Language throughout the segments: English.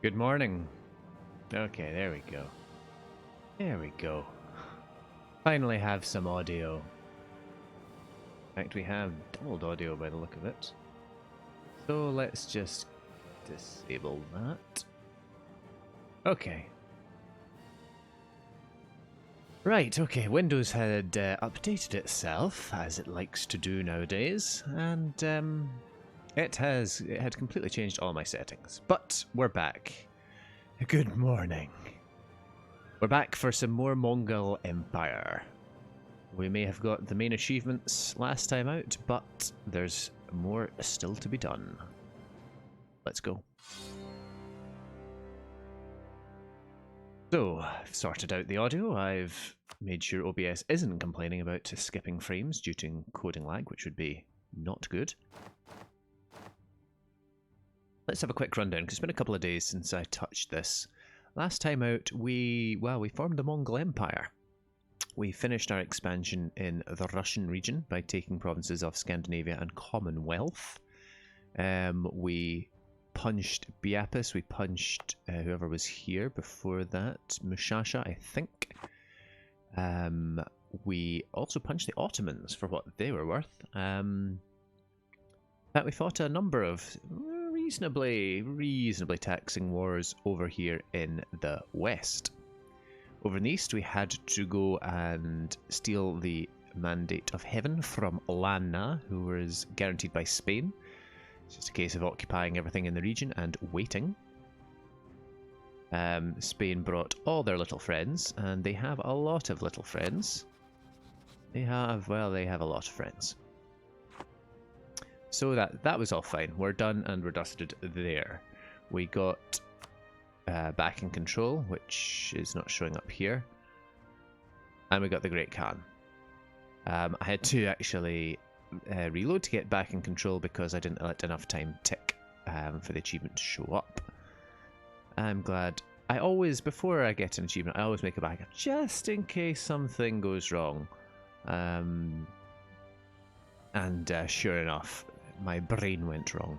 Good morning. Okay, there we go. There we go. Finally have some audio. In fact, we have doubled audio by the look of it. So let's just disable that. Okay. Right, okay, Windows had updated itself, as it likes to do nowadays, and it had completely changed all my settings. But we're back. Good morning. We're back for some more Mongol Empire. We may have got the main achievements last time out, but there's more still to be done. Let's go. So, I've sorted out the audio. I've made sure OBS isn't complaining about skipping frames due to coding lag, which would be not good. Let's have a quick rundown, because it's been a couple of days since I touched this. Last time out, we formed the Mongol Empire. We finished our expansion in the Russian region by taking provinces of Scandinavia and Commonwealth. We punched Biapis, we punched whoever was here before that, Mushasha, I think. We also punched the Ottomans for what they were worth. That we fought a number of reasonably taxing wars over here in the west. Over in the east, we had to go and steal the Mandate of Heaven from Lana, who was guaranteed by Spain. It's just a case of occupying everything in the region and waiting. Spain brought all their little friends, and they have a lot of little friends. They have a lot of friends. So that was all fine. We're done and we're dusted there. We got back in control, which is not showing up here. And we got the Great Khan. I had to actually reload to get back in control because I didn't let enough time tick for the achievement to show up. I'm glad. I always, before I get an achievement, I always make a backup just in case something goes wrong. And sure enough, my brain went wrong.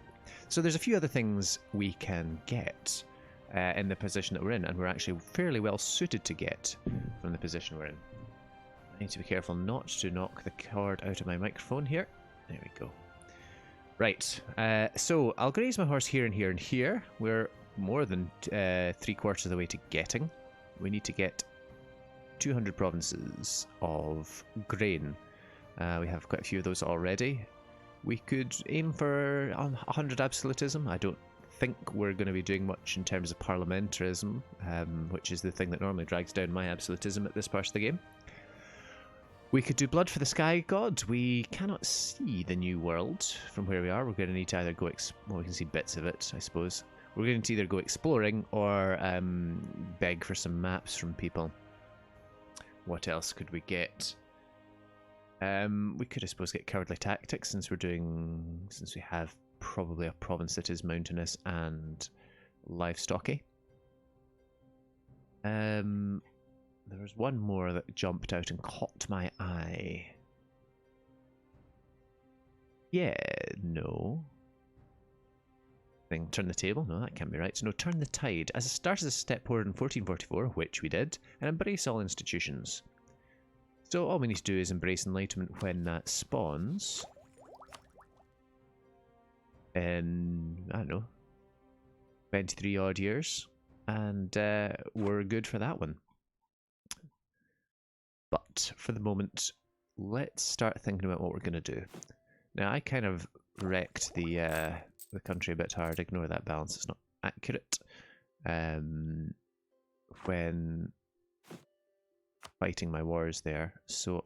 So there's a few other things we can get in the position that we're in, and we're actually fairly well suited to get from the position we're in. I need to be careful not to knock the cord out of my microphone here. There we go. Right, so I'll graze my horse here and here and here. We're more than 3/4 of the way to getting. We need to get 200 provinces of grain. We have quite a few of those already. We could aim for 100 absolutism. I don't think we're going to be doing much in terms of parliamentarism, which is the thing that normally drags down my absolutism at this part of the game. We could do Blood for the Sky God. We cannot see the new world from where we are. We're going to need to either go... well, we can see bits of it, I suppose. We're going to either go exploring or beg for some maps from people. What else could we get? We could, I suppose, get Cowardly Tactics since we have probably a province that is mountainous and livestocky. There was one more that jumped out and caught my eye. Yeah, no. Turn the table? No, that can't be right. So no, turn the tide. As it starts as a step forward in 1444, which we did, and embrace all institutions. So all we need to do is embrace enlightenment when that spawns. In, I don't know, 23 odd years. And we're good for that one. But for the moment, let's start thinking about what we're going to do. Now, I kind of wrecked the country a bit hard. Ignore that balance, it's not accurate. When fighting my wars there, so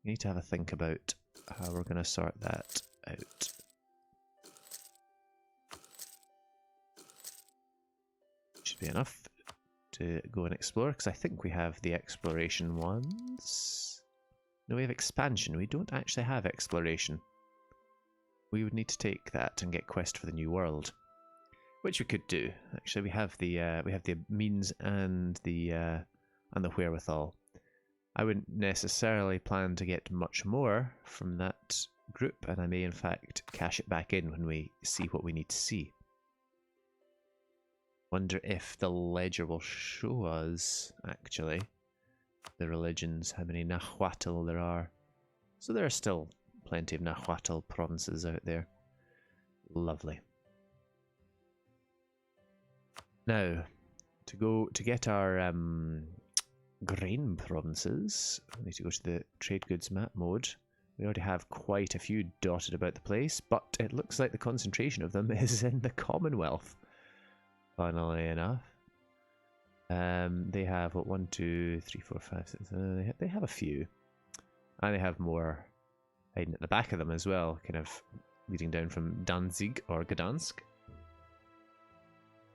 you need to have a think about how we're going to sort that out. Should be enough to go and explore, because I think we have the exploration ones. No, we have expansion. We don't actually have exploration. We would need to take that and get quest for the new world, which we could do. Actually, we have the means and the wherewithal. I wouldn't necessarily plan to get much more from that group, and I may in fact cash it back in when we see what we need to see. Wonder if the ledger will show us, actually, the religions, how many Nahuatl there are. So there are still plenty of Nahuatl provinces out there. Lovely. Now, to get our grain provinces, we need to go to the trade goods map mode. We already have quite a few dotted about the place, but it looks like the concentration of them is in the Commonwealth. Funnily enough. They have, what, 1, 2, 3, 4, 5, 6, they have a few. And they have more hiding at the back of them as well, kind of leading down from Danzig or Gdansk.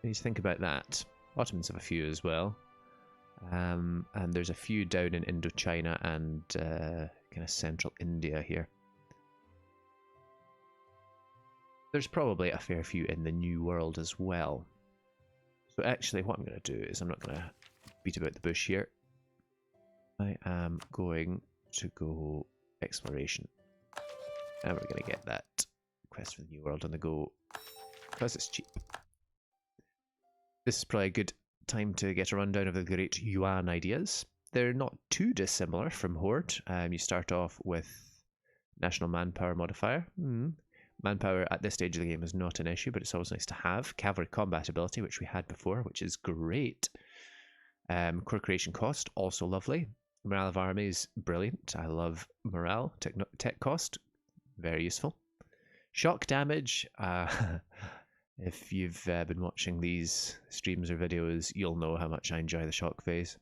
You need to think about that. Ottomans have a few as well. And there's a few down in Indochina and kind of central India here. There's probably a fair few in the New World as well. So actually what I'm going to do is I'm not going to beat about the bush here. I am going to go exploration. And we're going to get that quest for the New World on the go because it's cheap. This is probably a good time to get a rundown of the great Yuan ideas. They're not too dissimilar from Horde. You start off with National Manpower modifier. Manpower at this stage of the game is not an issue, but it's always nice to have. Cavalry combat ability, which we had before, which is great. Core creation cost, also lovely. Morale of armies, brilliant. I love morale. Tech cost, very useful. Shock damage, if you've been watching these streams or videos, you'll know how much I enjoy the shock phase.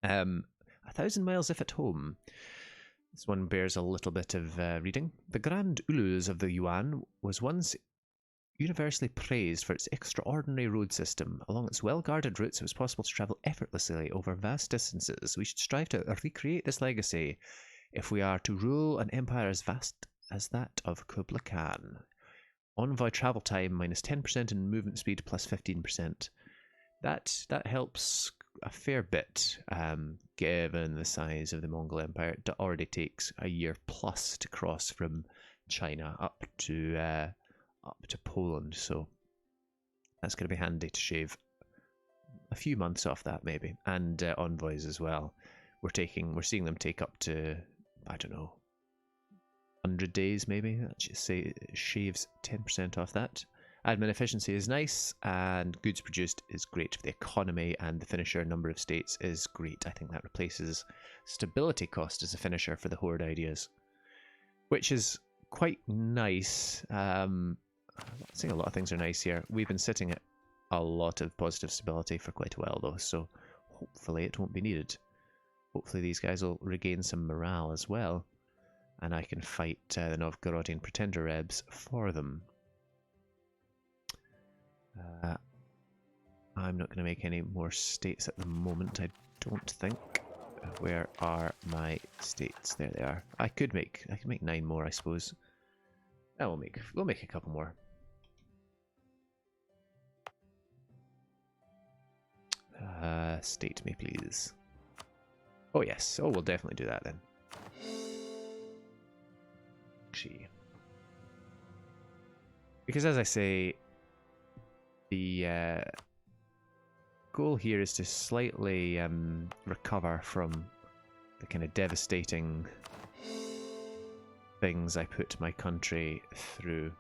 1,000 miles if at home. This one bears a little bit of reading. The Grand Ulus of the Yuan was once universally praised for its extraordinary road system. Along its well-guarded routes, it was possible to travel effortlessly over vast distances. We should strive to recreate this legacy if we are to rule an empire as vast as that of Kublai Khan. Envoy travel time minus 10% and movement speed plus 15%. That helps a fair bit, given the size of the Mongol Empire. It already takes a year plus to cross from China up to Poland, so that's going to be handy to shave a few months off that maybe, and envoys as well. We're seeing them take up to, I don't know, 100 days maybe. That should say it shaves 10% off that. Admin efficiency is nice, and goods produced is great for the economy, and the finisher number of states is great. I think that replaces stability cost as a finisher for the Horde ideas, which is quite nice. I'm saying a lot of things are nice here. We've been sitting at a lot of positive stability for quite a while though, so hopefully it won't be needed. Hopefully these guys will regain some morale as well, and I can fight the Novgorodian Pretender Rebs for them. I'm not going to make any more states at the moment, I don't think. Where are my states? There they are. I could make 9 more, I suppose. We'll make a couple more. State me, please. Oh yes. Oh, we'll definitely do that then. Actually, because as I say, the goal here is to slightly recover from the kind of devastating things I put my country through.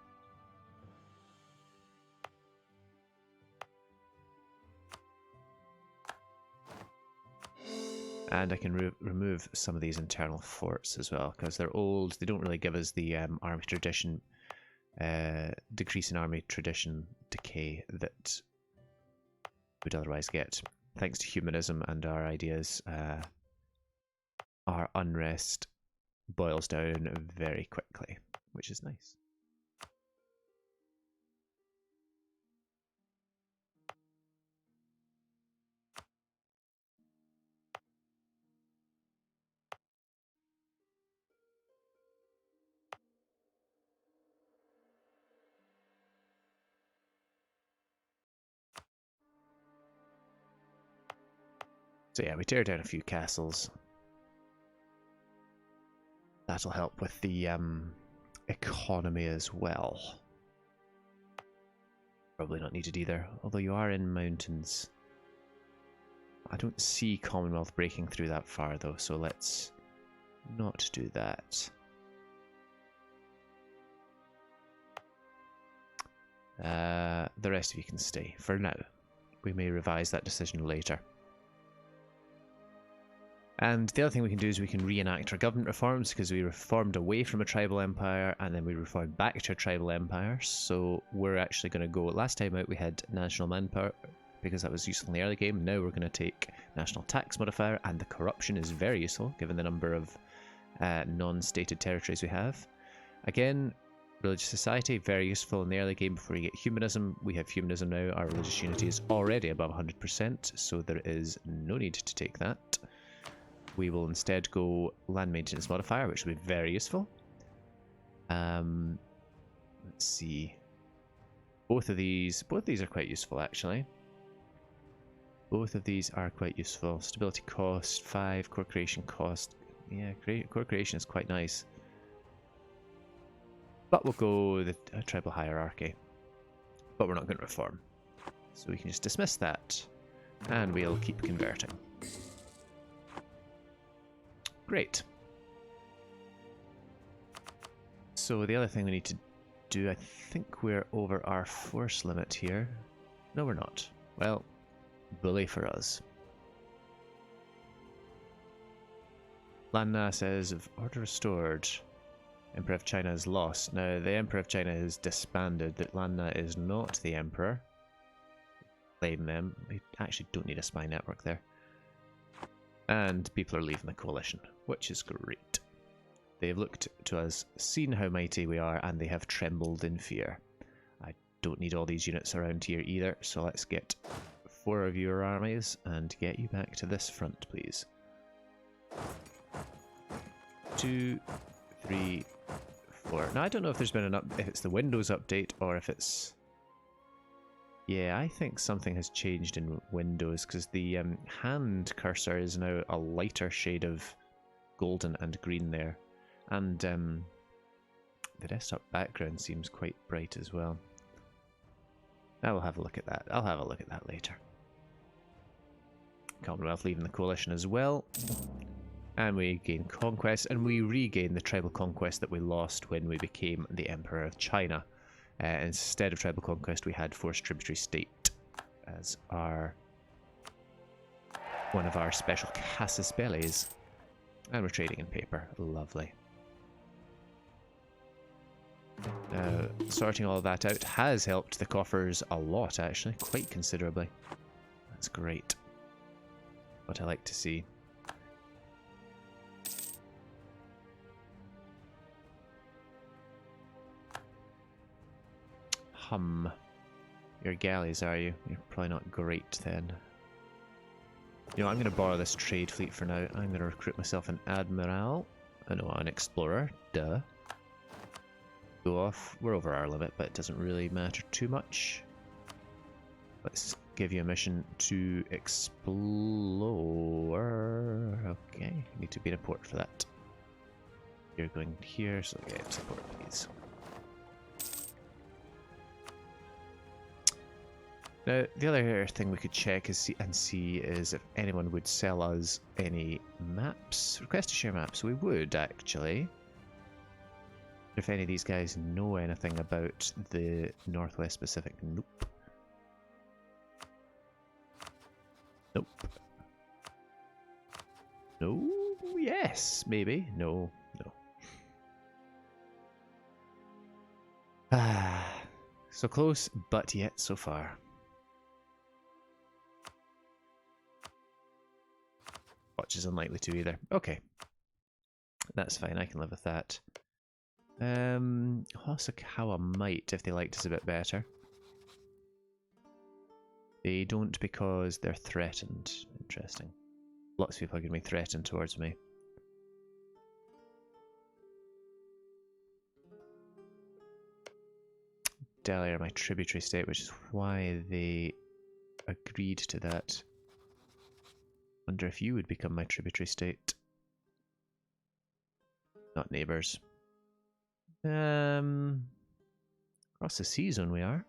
And I can remove some of these internal forts as well, because they're old. They don't really give us the army tradition, decrease in army tradition decay that we'd otherwise get. Thanks to humanism and our ideas, our unrest boils down very quickly, which is nice. So yeah, we tear down a few castles. That'll help with the economy as well. Probably not needed either, although you are in mountains. I don't see Commonwealth breaking through that far though, so let's not do that. The rest of you can stay for now. We may revise that decision later. And the other thing we can do is we can reenact our government reforms, because we reformed away from a tribal empire and then we reformed back to a tribal empire. So we're actually going to go, last time out we had national manpower because that was useful in the early game. Now we're going to take national tax modifier, and the corruption is very useful given the number of non-stated territories we have. Again, religious society, very useful in the early game before you get humanism. We have humanism now. Our religious unity is already above 100%, so there is no need to take that. We will instead go land maintenance modifier, which will be very useful. Let's see. Both of these are quite useful actually. Both of these are quite useful. Stability cost 5, core creation cost. Yeah, core creation is quite nice. But we'll go the tribal hierarchy. But we're not going to reform. So we can just dismiss that. And we'll keep converting. Great. So the other thing we need to do, I think we're over our force limit here. No, we're not. Well, bully for us. Lanna says, order restored. Emperor of China is lost. Now, the Emperor of China is disbanded. That Lanna is not the Emperor. Blame them. We actually don't need a spy network there. And people are leaving the coalition, which is great. They've looked to us, seen how mighty we are, and they have trembled in fear. I don't need all these units around here either, so let's get 4 of your armies and get you back to this front, please. 2, 3, 4. Now, I don't know if there's been if it's the Windows update or if it's... Yeah, I think something has changed in Windows, because the hand cursor is now a lighter shade of golden and green there. And the desktop background seems quite bright as well. I will have a look at that. I'll have a look at that later. Commonwealth leaving the coalition as well. And we gain conquest, and we regain the tribal conquest that we lost when we became the Emperor of China. Instead of tribal conquest, we had forced tributary state as one of our special casus bellis. And we're trading in paper. Lovely. Sorting all of that out has helped the coffers a lot, actually. Quite considerably. That's great. What I like to see. You're galleys, are you? You're probably not great then. You know, I'm going to borrow this trade fleet for now. I'm going to recruit myself an admiral. I know, an explorer. Duh. Go off. We're over our limit, but it doesn't really matter too much. Let's give you a mission to explore. Okay, need to be in a port for that. You're going here, so get support, please. Now, the other thing we could check is see is if anyone would sell us any maps. Request to share maps. We would, actually. If any of these guys know anything about the Northwest Pacific. Nope. Nope. No? Yes, maybe. No. No. Ah. So close, but yet so far. Watch is unlikely to either. Okay. That's fine, I can live with that. Hosokawa might if they liked us a bit better. They don't because they're threatened. Interesting. Lots of people are going to be threatened towards me. Delhi are my tributary state, which is why they agreed to that. Wonder if you would become my tributary state. Not neighbours. Across the sea zone we are.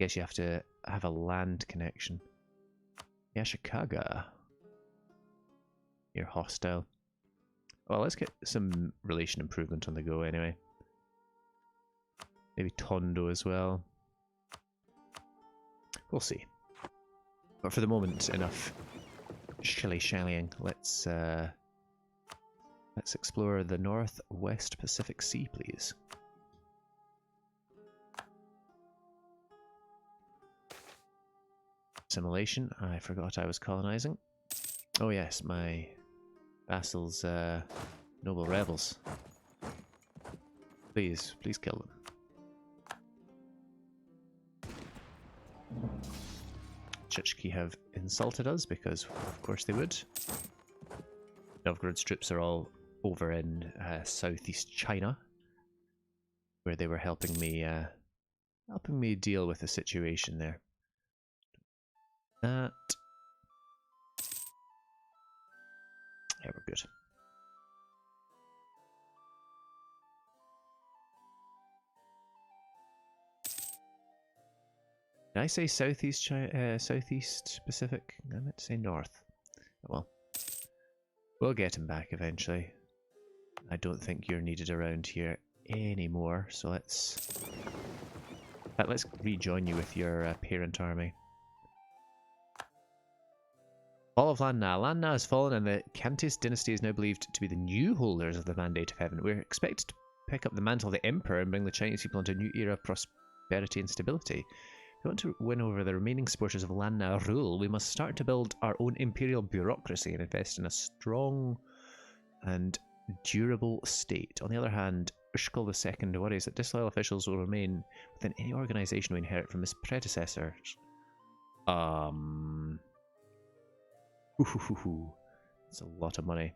Guess you have to have a land connection. Yashikaga. You're hostile. Well, let's get some relation improvement on the go anyway. Maybe Tondo as well. We'll see. But for the moment, enough shilly-shallying. Let's explore the Northwest Pacific Sea, please. Assimilation. I forgot I was colonizing. Oh yes, my vassals, noble rebels. Please, please kill them. Chukchi have insulted us because, of course, they would. Novgorod's troops are all over in southeast China, where they were helping me deal with the situation there. That. Yeah, we're good. Did I say southeast southeast Pacific? I meant to say north. Oh, well, we'll get him back eventually. I don't think you're needed around here anymore, so let's rejoin you with your parent army. Fall of Lanna. Lanna has fallen, and the Kantis dynasty is now believed to be the new holders of the Mandate of Heaven. We're expected to pick up the mantle of the Emperor and bring the Chinese people into a new era of prosperity and stability. If we want to win over the remaining supporters of Lanna rule, we must start to build our own imperial bureaucracy and invest in a strong and durable state. On the other hand, Ushkal II worries that disloyal officials will remain within any organisation we inherit from his predecessors. It's a lot of money.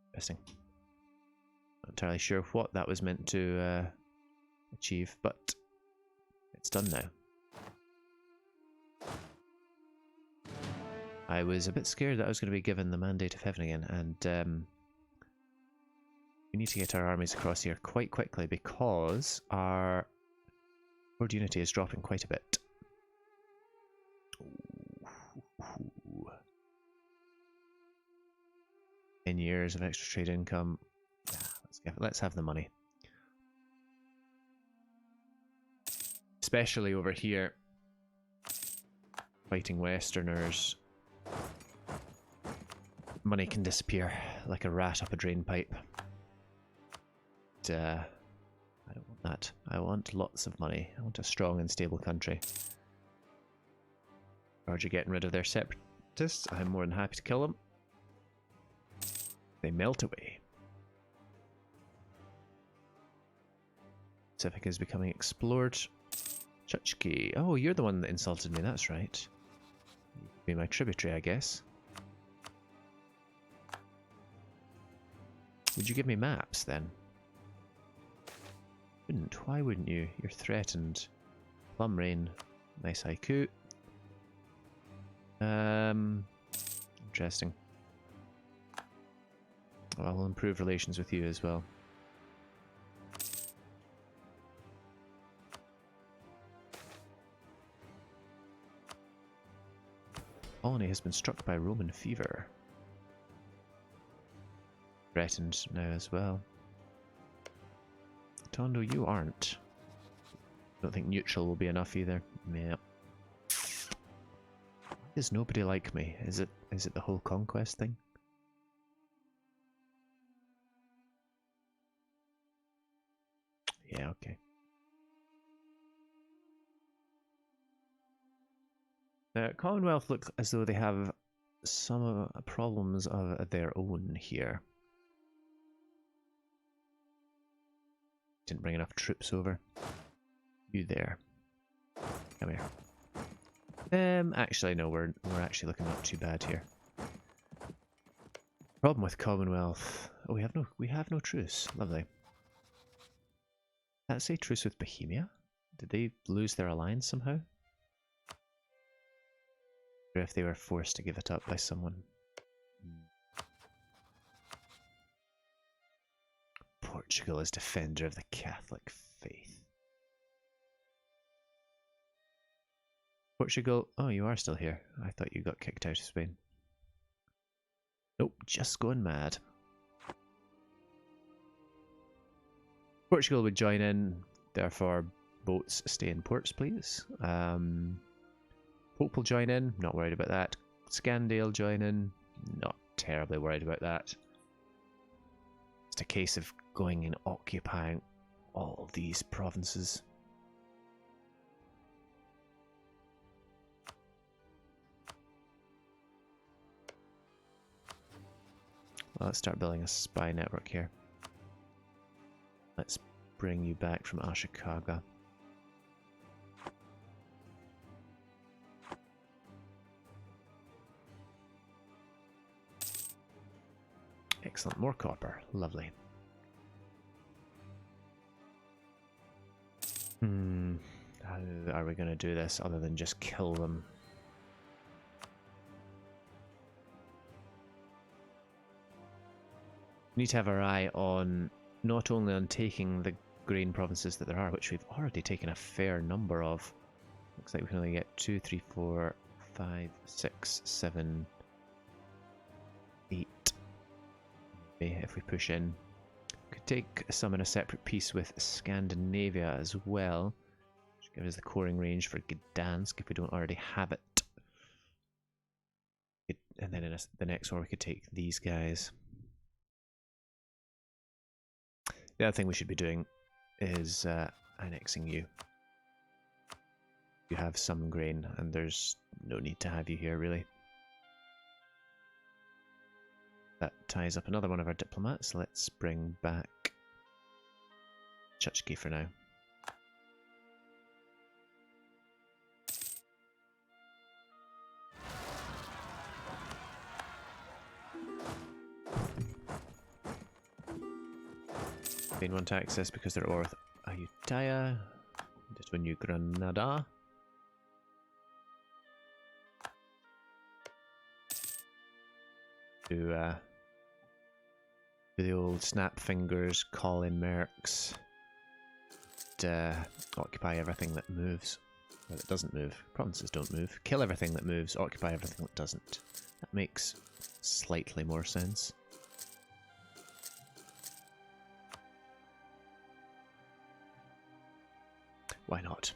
Interesting. Not entirely sure what that was meant to achieve, but it's done now. I was a bit scared that I was going to be given the Mandate of Heaven again, and we need to get our armies across here quite quickly because our horde unity is dropping quite a bit. 10 years of extra trade income. Let's have the money. Especially over here, fighting Westerners. Money can disappear like a rat up a drain pipe. I don't want that. I want lots of money. I want a strong and stable country. Georgia getting rid of their separatists. I'm more than happy to kill them. They melt away. Pacific is becoming explored. Chukchi. Oh, you're the one that insulted me, that's right. You could be my tributary, I guess. Would you give me maps, then? Wouldn't. Why wouldn't you? You're threatened. Plum Rain. Nice haiku. Interesting. Well, I'll improve relations with you as well. Colony has been struck by Roman fever. Threatened now as well. Tondo, you aren't. Don't think neutral will be enough either. Yeah. Why does nobody like me? Is it the whole conquest thing? Yeah, okay. The Commonwealth look as though they have some problems of their own here. Didn't bring enough troops over. You there. Come here. Actually no, we're actually looking not too bad here. Problem with Commonwealth. Oh, we have no truce. Lovely. Did that say truce with Bohemia? Did they lose their alliance somehow? Or if they were forced to give it up by someone. Portugal is defender of the Catholic faith. Portugal, oh, you are still here. I thought you got kicked out of Spain. Nope, just going mad. Portugal would join in, therefore boats stay in ports, please. Pope will join in, not worried about that. Scandale join in, not terribly worried about that. It's a case of going and occupying all these provinces. Well, let's start building a spy network here. Let's bring you back from Ashikaga. Excellent, more copper, lovely. How are we going to do this other than just kill them? We need to have our eye on not only on taking the grain provinces that there are, which we've already taken a fair number of. Looks like we can only get 2, 3, 4, 5, 6, 7, 8. Maybe if we push in. Could take some in a separate piece with Scandinavia as well. Which gives us the coring range for Gdansk if we don't already have it. And then in the next one we could take these guys. The other thing we should be doing is annexing you. You have some grain and there's no need to have you here really. That ties up another one of our diplomats. Let's bring back Chuchki for now. Spain want access because they're Orth Ayutthaya. Just when New Granada. Do the old snap fingers, call in mercs, occupy everything that moves. Well, it doesn't move. Provinces don't move. Kill everything that moves, occupy everything that doesn't. That makes slightly more sense. Why not?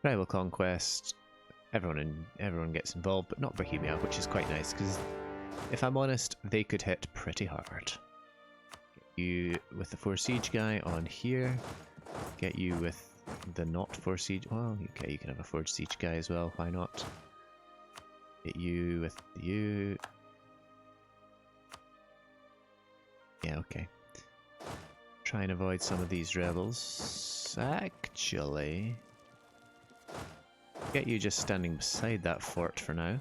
Rival conquest. Everyone gets involved, but not Bohemia, which is quite nice because, if I'm honest, they could hit pretty hard. Get you with the 4 siege guy on here. Get you with the not 4 siege. Well, okay, you can have a 4 siege guy as well. Why not? Get you with you. Yeah, okay. Try and avoid some of these rebels. Actually, get you just standing beside that fort for now.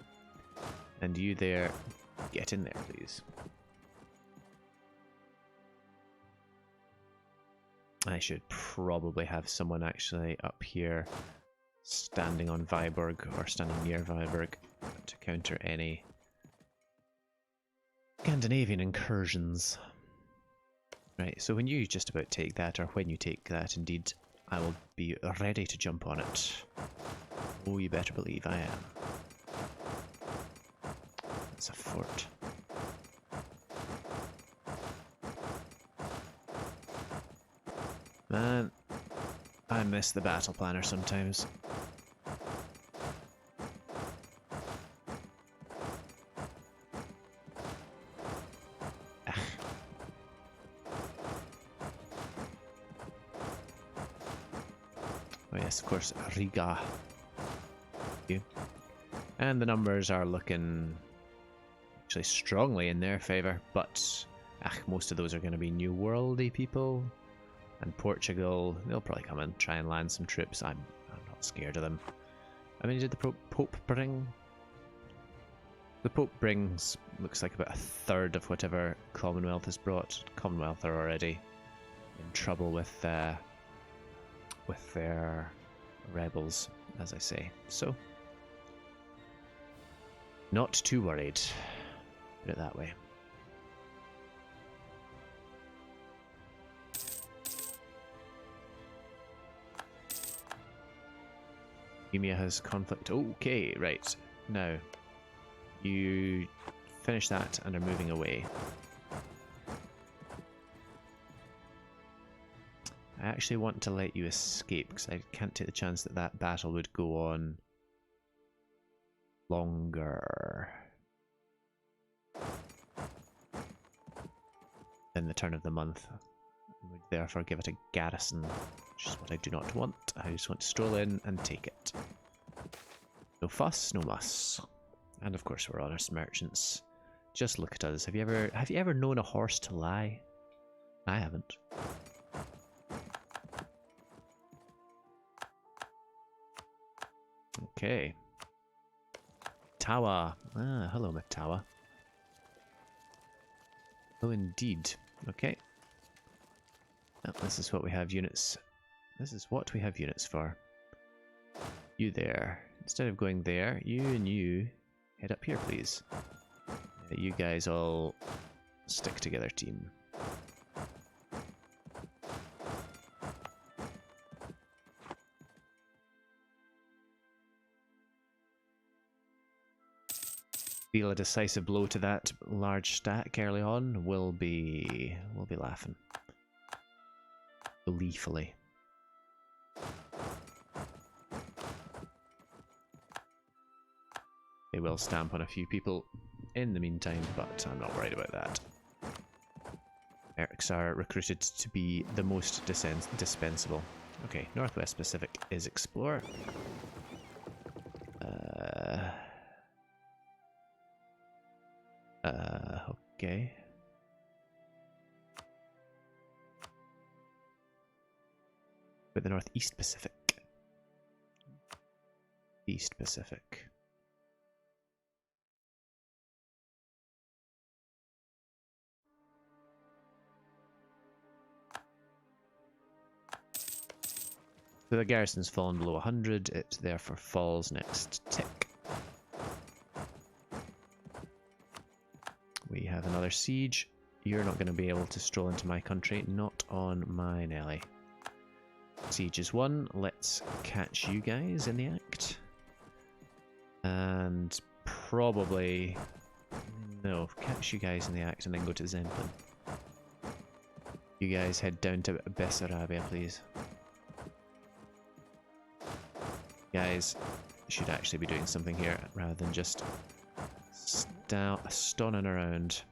And you there, get in there, please. I should probably have someone actually up here standing on Viborg or standing near Viborg to counter any Scandinavian incursions. Right, so when you just about take that, or when you take that, indeed, I will be ready to jump on it. Oh, you better believe I am. It's a fort. Man, I miss the battle planner sometimes. Oh yes, of course, Riga. And the numbers are looking actually strongly in their favour, but most of those are going to be New Worldy people. And Portugal, they'll probably come and try and land some troops. I'm not scared of them. I mean, did the Pope bring? The Pope brings, looks like about 1/3 of whatever Commonwealth has brought. Commonwealth are already in trouble with with their rebels, as I say. So, not too worried. Put it that way. Bohemia has conflict. Okay, right. Now, you finish that and are moving away. I actually want to let you escape because I can't take the chance that that battle would go on longer than the turn of the month. I would therefore give it a garrison, which is what I do not want. I just want to stroll in and take it. No fuss, no muss. And of course we're honest merchants. Just look at us. Have you ever known a horse to lie? I haven't. Okay. Tawa. Ah, hello, Matawa. Oh, indeed. Okay. Oh, this is what we have units. This is what we have units for. You there. Instead of going there, you and you head up here, please. You guys all stick together, team. Deal a decisive blow to that large stack early on. We'll be laughing gleefully. They will stamp on a few people in the meantime, but I'm not worried about that. Mercs are recruited to be the most dispensable. Okay, Northwest Pacific is explore. Okay. But the Northeast Pacific. East Pacific. So the garrison's fallen below 100, it therefore falls next tick. We have another siege. You're not going to be able to stroll into my country, not on my Nelly. Siege is won. Let's catch you guys in the act. And probably... No, catch you guys in the act and then go to Zemplin. You guys head down to Bessarabia, please. Guys should actually be doing something here rather than just stonning around.